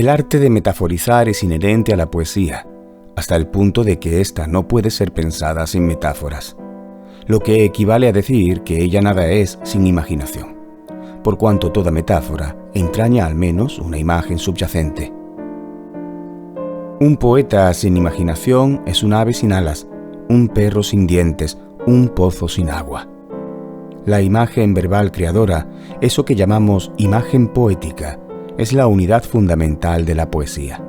El arte de metaforizar es inherente a la poesía, hasta el punto de que ésta no puede ser pensada sin metáforas, lo que equivale a decir que ella nada es sin imaginación, por cuanto toda metáfora entraña al menos una imagen subyacente. Un poeta sin imaginación es un ave sin alas, un perro sin dientes, un pozo sin agua. La imagen verbal creadora, eso que llamamos imagen poética, es la unidad fundamental de la poesía.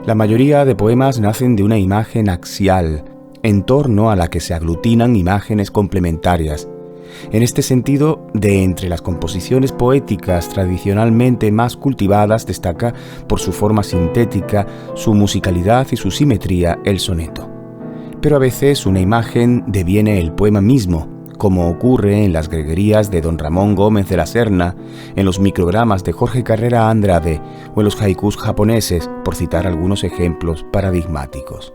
La mayoría de poemas nacen de una imagen axial, en torno a la que se aglutinan imágenes complementarias. En este sentido, de entre las composiciones poéticas tradicionalmente más cultivadas destaca por su forma sintética, su musicalidad y su simetría el soneto. Pero a veces una imagen deviene el poema mismo, como ocurre en las greguerías de Don Ramón Gómez de la Serna, en los microgramas de Jorge Carrera Andrade o en los haikus japoneses, por citar algunos ejemplos paradigmáticos.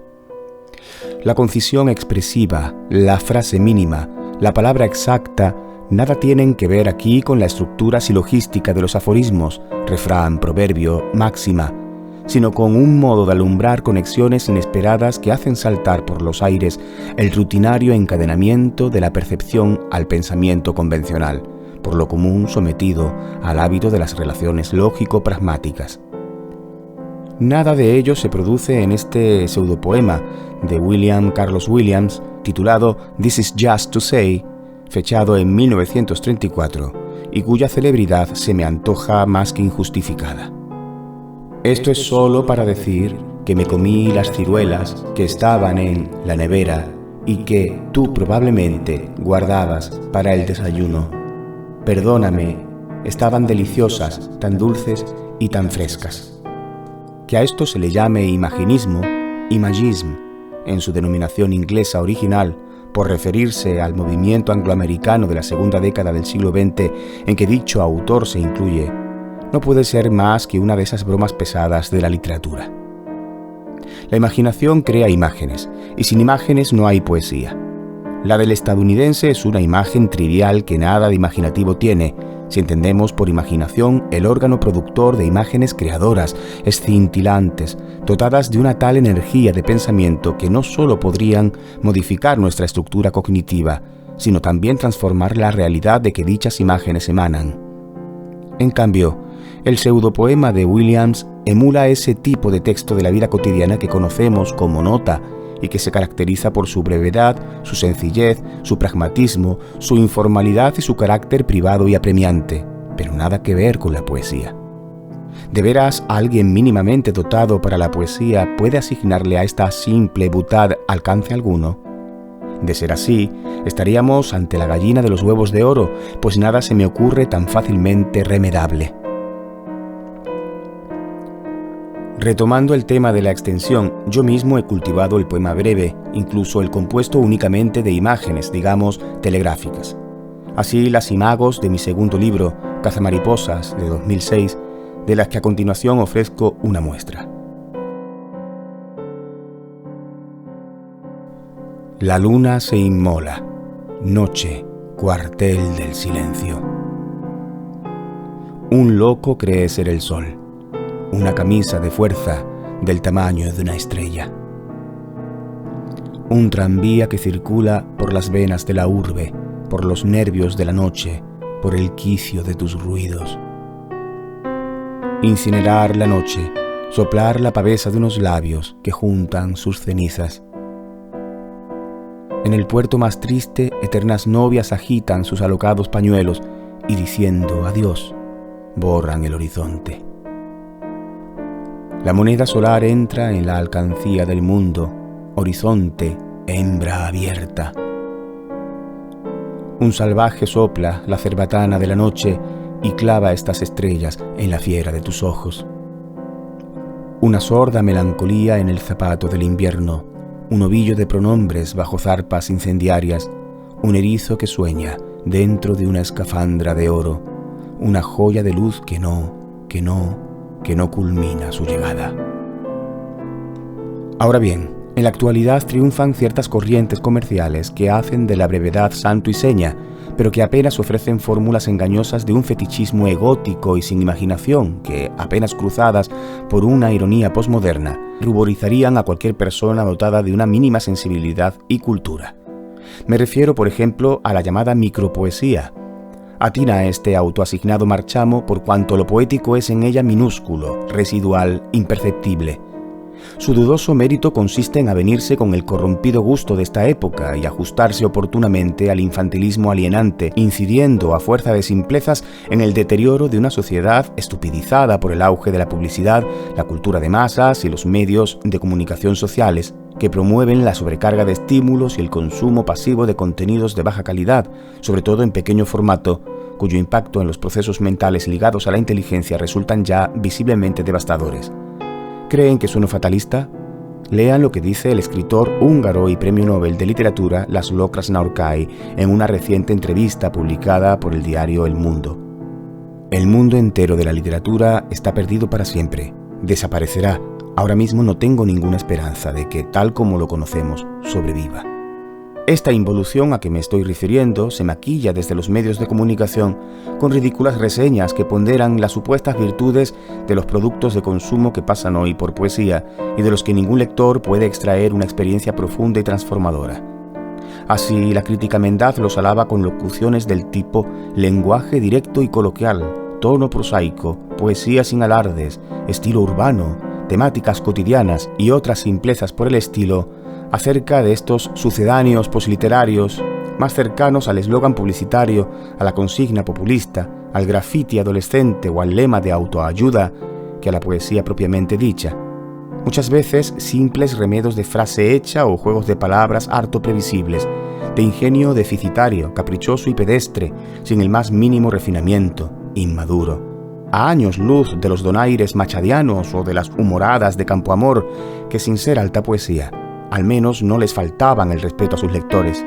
La concisión expresiva, la frase mínima, la palabra exacta, nada tienen que ver aquí con la estructura silogística de los aforismos, refrán, proverbio, máxima, sino con un modo de alumbrar conexiones inesperadas que hacen saltar por los aires el rutinario encadenamiento de la percepción al pensamiento convencional, por lo común sometido al hábito de las relaciones lógico-pragmáticas. Nada de ello se produce en este pseudopoema de William Carlos Williams, titulado This is Just to Say, fechado en 1934, y cuya celebridad se me antoja más que injustificada. Esto es solo para decir que me comí las ciruelas que estaban en la nevera y que tú probablemente guardabas para el desayuno. Perdóname, estaban deliciosas, tan dulces y tan frescas. Que a esto se le llame imaginismo, imagism, en su denominación inglesa original, por referirse al movimiento angloamericano de la segunda década del siglo XX en que dicho autor se incluye, no puede ser más que una de esas bromas pesadas de la literatura. La imaginación crea imágenes, y sin imágenes no hay poesía. La del estadounidense es una imagen trivial que nada de imaginativo tiene, si entendemos por imaginación el órgano productor de imágenes creadoras, escintilantes, dotadas de una tal energía de pensamiento que no solo podrían modificar nuestra estructura cognitiva, sino también transformar la realidad de que dichas imágenes emanan. En cambio, el pseudopoema de Williams emula ese tipo de texto de la vida cotidiana que conocemos como nota y que se caracteriza por su brevedad, su sencillez, su pragmatismo, su informalidad y su carácter privado y apremiante, pero nada que ver con la poesía. ¿De veras alguien mínimamente dotado para la poesía puede asignarle a esta simple butad alcance alguno? De ser así, estaríamos ante la gallina de los huevos de oro, pues nada se me ocurre tan fácilmente remedable. Retomando el tema de la extensión, yo mismo he cultivado el poema breve, incluso el compuesto únicamente de imágenes, digamos, telegráficas. Así las imagos de mi segundo libro, Cazamariposas, de 2006, de las que a continuación ofrezco una muestra. La luna se inmola, noche, cuartel del silencio. Un loco cree ser el sol. Una camisa de fuerza del tamaño de una estrella. Un tranvía que circula por las venas de la urbe, por los nervios de la noche, por el quicio de tus ruidos. Incinerar la noche, soplar la pavesa de unos labios que juntan sus cenizas. En el puerto más triste, eternas novias agitan sus alocados pañuelos y diciendo adiós, borran el horizonte. La moneda solar entra en la alcancía del mundo, horizonte, hembra abierta. Un salvaje sopla la cerbatana de la noche y clava estas estrellas en la fiera de tus ojos. Una sorda melancolía en el zapato del invierno, un ovillo de pronombres bajo zarpas incendiarias, un erizo que sueña dentro de una escafandra de oro, una joya de luz que no culmina su llegada. Ahora bien, en la actualidad triunfan ciertas corrientes comerciales que hacen de la brevedad santo y seña, pero que apenas ofrecen fórmulas engañosas de un fetichismo egótico y sin imaginación que, apenas cruzadas por una ironía posmoderna, ruborizarían a cualquier persona dotada de una mínima sensibilidad y cultura. Me refiero, por ejemplo, a la llamada micropoesía. Atina a este autoasignado marchamo por cuanto lo poético es en ella minúsculo, residual, imperceptible. Su dudoso mérito consiste en avenirse con el corrompido gusto de esta época y ajustarse oportunamente al infantilismo alienante, incidiendo a fuerza de simplezas en el deterioro de una sociedad estupidizada por el auge de la publicidad, la cultura de masas y los medios de comunicación sociales, que promueven la sobrecarga de estímulos y el consumo pasivo de contenidos de baja calidad, sobre todo en pequeño formato, cuyo impacto en los procesos mentales ligados a la inteligencia resultan ya visiblemente devastadores. ¿Creen que sueno fatalista? Lean lo que dice el escritor húngaro y premio Nobel de Literatura László Krasznahorkai en una reciente entrevista publicada por el diario El Mundo. El mundo entero de la literatura está perdido para siempre. Desaparecerá. Ahora mismo no tengo ninguna esperanza de que, tal como lo conocemos, sobreviva. Esta involución a que me estoy refiriendo se maquilla desde los medios de comunicación con ridículas reseñas que ponderan las supuestas virtudes de los productos de consumo que pasan hoy por poesía y de los que ningún lector puede extraer una experiencia profunda y transformadora. Así, la crítica mendaz los alaba con locuciones del tipo lenguaje directo y coloquial, tono prosaico, poesía sin alardes, estilo urbano, temáticas cotidianas y otras simplezas por el estilo, acerca de estos sucedáneos posliterarios más cercanos al eslogan publicitario, a la consigna populista, al graffiti adolescente o al lema de autoayuda que a la poesía propiamente dicha. Muchas veces simples remedos de frase hecha o juegos de palabras harto previsibles, de ingenio deficitario, caprichoso y pedestre, sin el más mínimo refinamiento, inmaduro. A años luz de los donaires machadianos o de las humoradas de Campoamor, que sin ser alta poesía, al menos no les faltaban el respeto a sus lectores.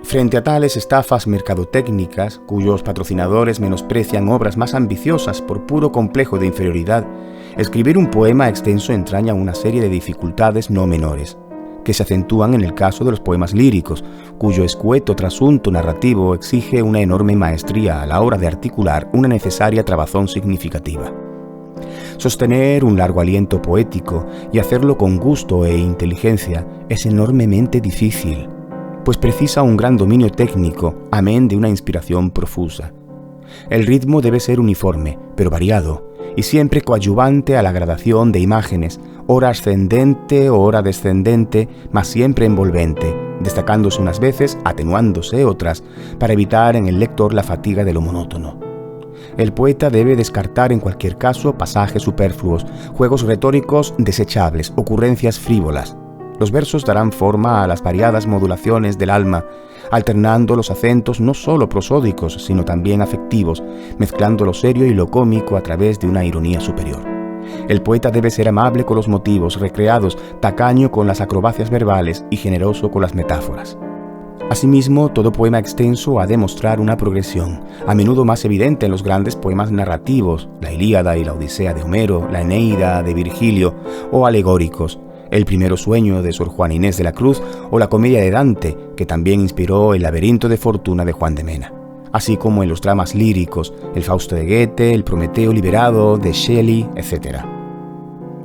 Frente a tales estafas mercadotécnicas, cuyos patrocinadores menosprecian obras más ambiciosas por puro complejo de inferioridad, escribir un poema extenso entraña una serie de dificultades no menores, que se acentúan en el caso de los poemas líricos, cuyo escueto trasunto narrativo exige una enorme maestría a la hora de articular una necesaria trabazón significativa. Sostener un largo aliento poético y hacerlo con gusto e inteligencia es enormemente difícil, pues precisa un gran dominio técnico, amén de una inspiración profusa. El ritmo debe ser uniforme, pero variado, y siempre coadyuvante a la gradación de imágenes, ora ascendente o ora descendente, mas siempre envolvente, destacándose unas veces, atenuándose otras, para evitar en el lector la fatiga de lo monótono. El poeta debe descartar en cualquier caso pasajes superfluos, juegos retóricos desechables, ocurrencias frívolas. Los versos darán forma a las variadas modulaciones del alma, alternando los acentos no solo prosódicos, sino también afectivos, mezclando lo serio y lo cómico a través de una ironía superior. El poeta debe ser amable con los motivos recreados, tacaño con las acrobacias verbales y generoso con las metáforas. Asimismo, todo poema extenso ha de mostrar una progresión, a menudo más evidente en los grandes poemas narrativos, la Ilíada y la Odisea de Homero, la Eneida de Virgilio, o alegóricos, El primero sueño de Sor Juana Inés de la Cruz o la Comedia de Dante, que también inspiró El laberinto de fortuna de Juan de Mena, así como en los dramas líricos, El Fausto de Goethe, El Prometeo liberado de Shelley, etc.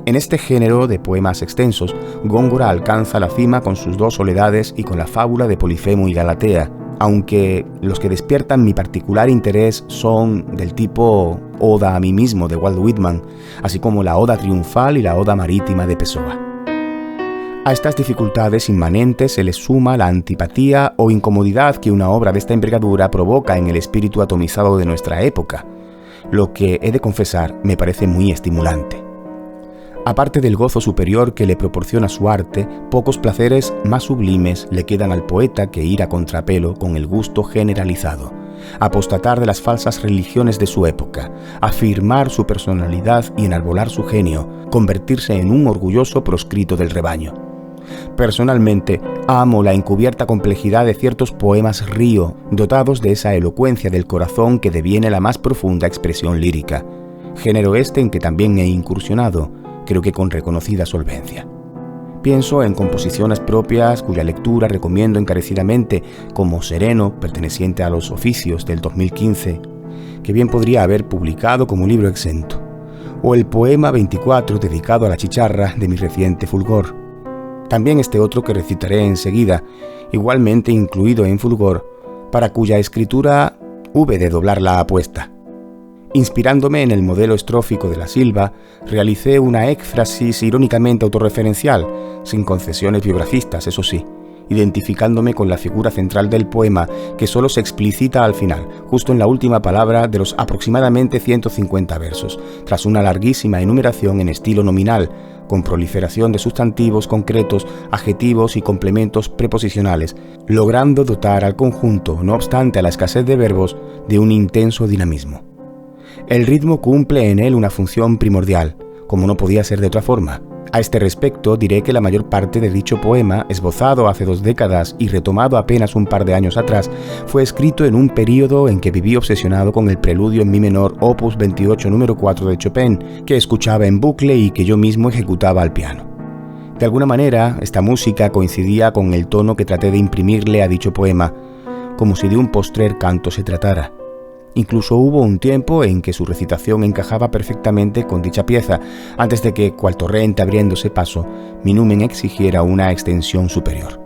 En este género de poemas extensos, Góngora alcanza la cima con sus dos soledades y con la fábula de Polifemo y Galatea, aunque los que despiertan mi particular interés son del tipo Oda a mí mismo de Walt Whitman, así como la Oda triunfal y la Oda marítima de Pessoa. A estas dificultades inmanentes se les suma la antipatía o incomodidad que una obra de esta envergadura provoca en el espíritu atomizado de nuestra época, lo que, he de confesar, me parece muy estimulante. Aparte del gozo superior que le proporciona su arte, pocos placeres más sublimes le quedan al poeta que ir a contrapelo con el gusto generalizado, apostatar de las falsas religiones de su época, afirmar su personalidad y enarbolar su genio, convertirse en un orgulloso proscrito del rebaño. Personalmente, amo la encubierta complejidad de ciertos poemas río, dotados de esa elocuencia del corazón que deviene la más profunda expresión lírica, género este en que también he incursionado, creo que con reconocida solvencia. Pienso en composiciones propias cuya lectura recomiendo encarecidamente, como Sereno, perteneciente a los Oficios del 2015, que bien podría haber publicado como libro exento, o el poema 24 dedicado a la chicharra de mi reciente Fulgor. También este otro que recitaré enseguida, igualmente incluido en Fulgor, para cuya escritura hube de doblar la apuesta. Inspirándome en el modelo estrófico de la Silva, realicé una éfrasis irónicamente autorreferencial, sin concesiones biografistas, eso sí, identificándome con la figura central del poema, que solo se explicita al final, justo en la última palabra de los aproximadamente 150 versos, tras una larguísima enumeración en estilo nominal, con proliferación de sustantivos concretos, adjetivos y complementos preposicionales, logrando dotar al conjunto, no obstante a la escasez de verbos, de un intenso dinamismo. El ritmo cumple en él una función primordial, como no podía ser de otra forma. A este respecto diré que la mayor parte de dicho poema, esbozado hace 2 décadas y retomado apenas un par de años atrás, fue escrito en un período en que viví obsesionado con el preludio en mi menor opus 28 número 4 de Chopin, que escuchaba en bucle y que yo mismo ejecutaba al piano. De alguna manera, esta música coincidía con el tono que traté de imprimirle a dicho poema, como si de un postrer canto se tratara. Incluso hubo un tiempo en que su recitación encajaba perfectamente con dicha pieza, antes de que, cual torrente abriéndose paso, mi numen exigiera una extensión superior.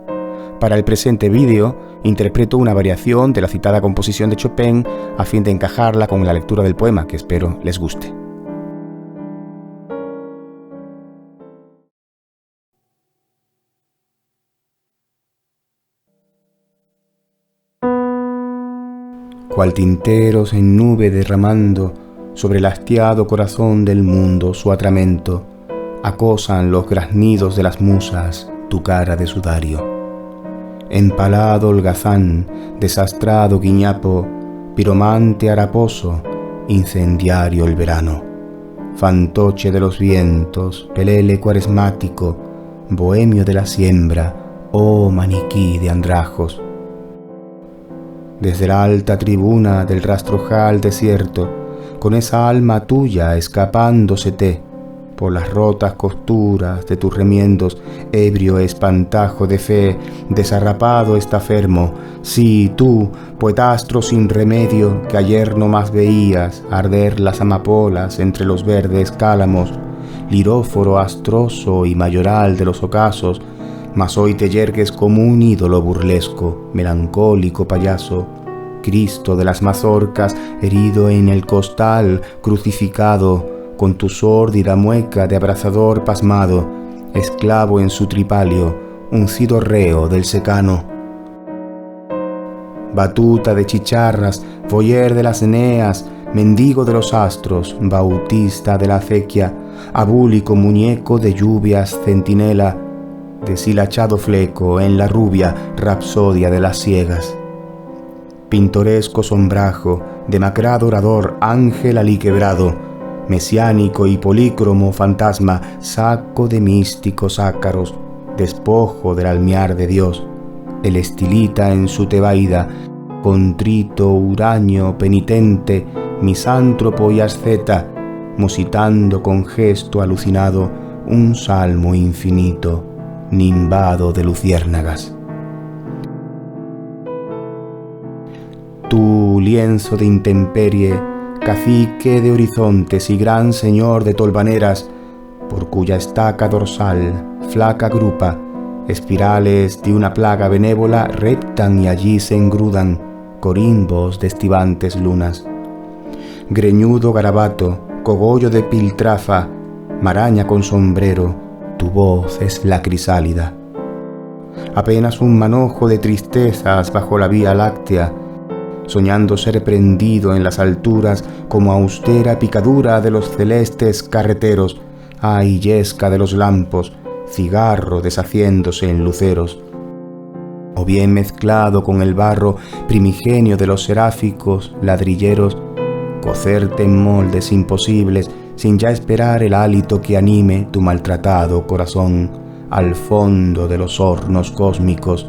Para el presente vídeo, interpreto una variación de la citada composición de Chopin a fin de encajarla con la lectura del poema, que espero les guste. Cual tinteros en nube derramando sobre el hastiado corazón del mundo su atramento, acosan los graznidos de las musas tu cara de sudario. Empalado holgazán, desastrado guiñapo, piromante haraposo, incendiario el verano, fantoche de los vientos, pelele cuaresmático, bohemio de la siembra, oh maniquí de andrajos. Desde la alta tribuna del rastrojal desierto, con esa alma tuya escapándosete por las rotas costuras de tus remiendos, ebrio espantajo de fe, desarrapado estafermo, sí, tú, poetastro sin remedio, que ayer no más veías arder las amapolas entre los verdes cálamos, liróforo astroso y mayoral de los ocasos, mas hoy te yergues como un ídolo burlesco, melancólico payaso, Cristo de las mazorcas, herido en el costal, crucificado, con tu sórdida mueca de abrazador pasmado, esclavo en su tripalio, uncido reo del secano. Batuta de chicharras, foyer de las Eneas, mendigo de los astros, bautista de la acequia, abúlico muñeco de lluvias centinela, deshilachado fleco en la rubia rapsodia de las ciegas. Pintoresco sombrajo, demacrado orador, ángel aliquebrado, mesiánico y polícromo fantasma, saco de místicos ácaros, despojo del almiar de Dios, el estilita en su tebaida, contrito, huraño, penitente, misántropo y asceta, musitando con gesto alucinado un salmo infinito, nimbado de luciérnagas. Tu lienzo de intemperie, cacique de horizontes y gran señor de tolvaneras, por cuya estaca dorsal, flaca grupa, espirales de una plaga benévola reptan y allí se engrudan corimbos de estivantes lunas. Greñudo garabato, cogollo de piltrafa, maraña con sombrero, tu voz es la crisálida. Apenas un manojo de tristezas bajo la vía láctea, soñando ser prendido en las alturas como austera picadura de los celestes carreteros, ay yesca de los lampos, cigarro deshaciéndose en luceros. O bien mezclado con el barro primigenio de los seráficos ladrilleros, cocerte en moldes imposibles sin ya esperar el hálito que anime tu maltratado corazón al fondo de los hornos cósmicos,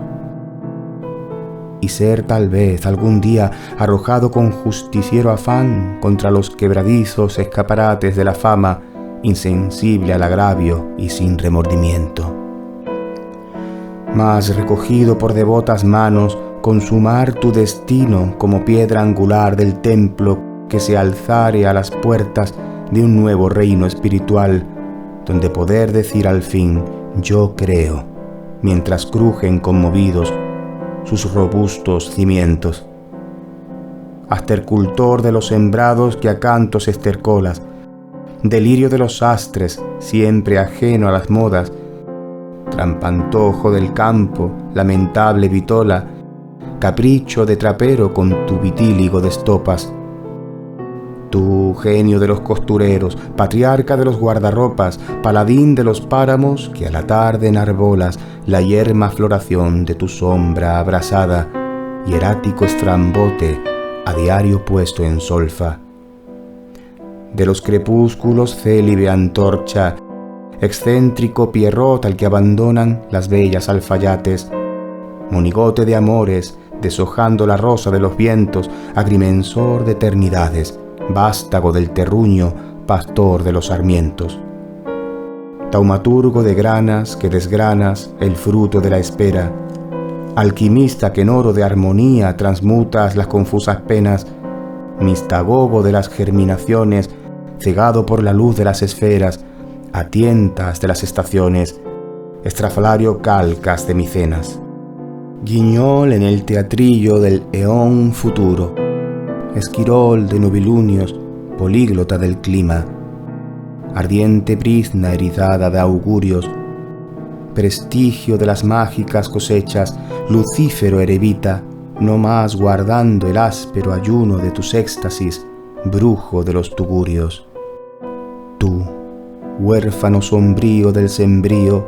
y ser tal vez algún día arrojado con justiciero afán contra los quebradizos escaparates de la fama, insensible al agravio y sin remordimiento. mas recogido por devotas manos, consumar tu destino como piedra angular del templo que se alzare a las puertas de un nuevo reino espiritual, donde poder decir al fin, yo creo, mientras crujen conmovidos sus robustos cimientos. Astercultor de los sembrados que a cantos estercolas, delirio de los sastres, siempre ajeno a las modas, trampantojo del campo, lamentable vitola, capricho de trapero con tu vitíligo de estopas. Tú, genio de los costureros, patriarca de los guardarropas, paladín de los páramos, que a la tarde enarbolas la yerma floración de tu sombra abrasada, hierático estrambote a diario puesto en solfa. De los crepúsculos célibe antorcha, excéntrico Pierrot al que abandonan las bellas alfayates, monigote de amores, deshojando la rosa de los vientos, agrimensor de eternidades, vástago del terruño, pastor de los sarmientos. Taumaturgo de granas que desgranas el fruto de la espera, alquimista que en oro de armonía transmutas las confusas penas, mistagogo de las germinaciones, cegado por la luz de las esferas, a tientas de las estaciones, estrafalario calcas de micenas. Guiñol en el teatrillo del eón futuro, esquirol de novilunios, políglota del clima, ardiente brizna erizada de augurios, prestigio de las mágicas cosechas, lucífero eremita, no más guardando el áspero ayuno de tus éxtasis, brujo de los tugurios. Tú, huérfano sombrío del sembrío,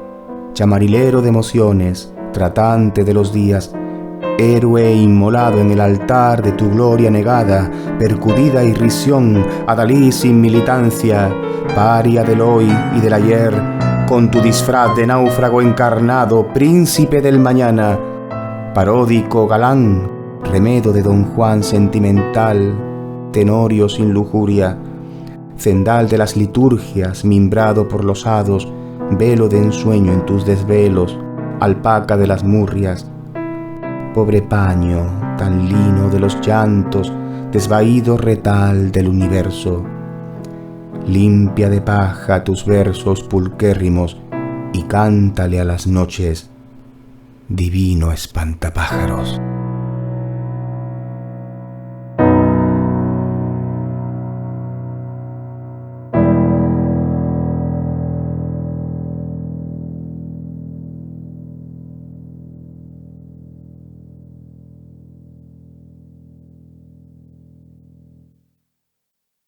chamarilero de emociones, tratante de los días, héroe inmolado en el altar de tu gloria negada, percudida irrisión, adalid sin militancia, paria del hoy y del ayer, con tu disfraz de náufrago encarnado, príncipe del mañana, paródico galán, remedo de Don Juan sentimental, tenorio sin lujuria, cendal de las liturgias, mimbrado por los hados, velo de ensueño en tus desvelos, alpaca de las murrias, pobre paño tan lino de los llantos, desvaído retal del universo. Limpia de paja tus versos pulquérrimos y cántale a las noches, divino espantapájaros.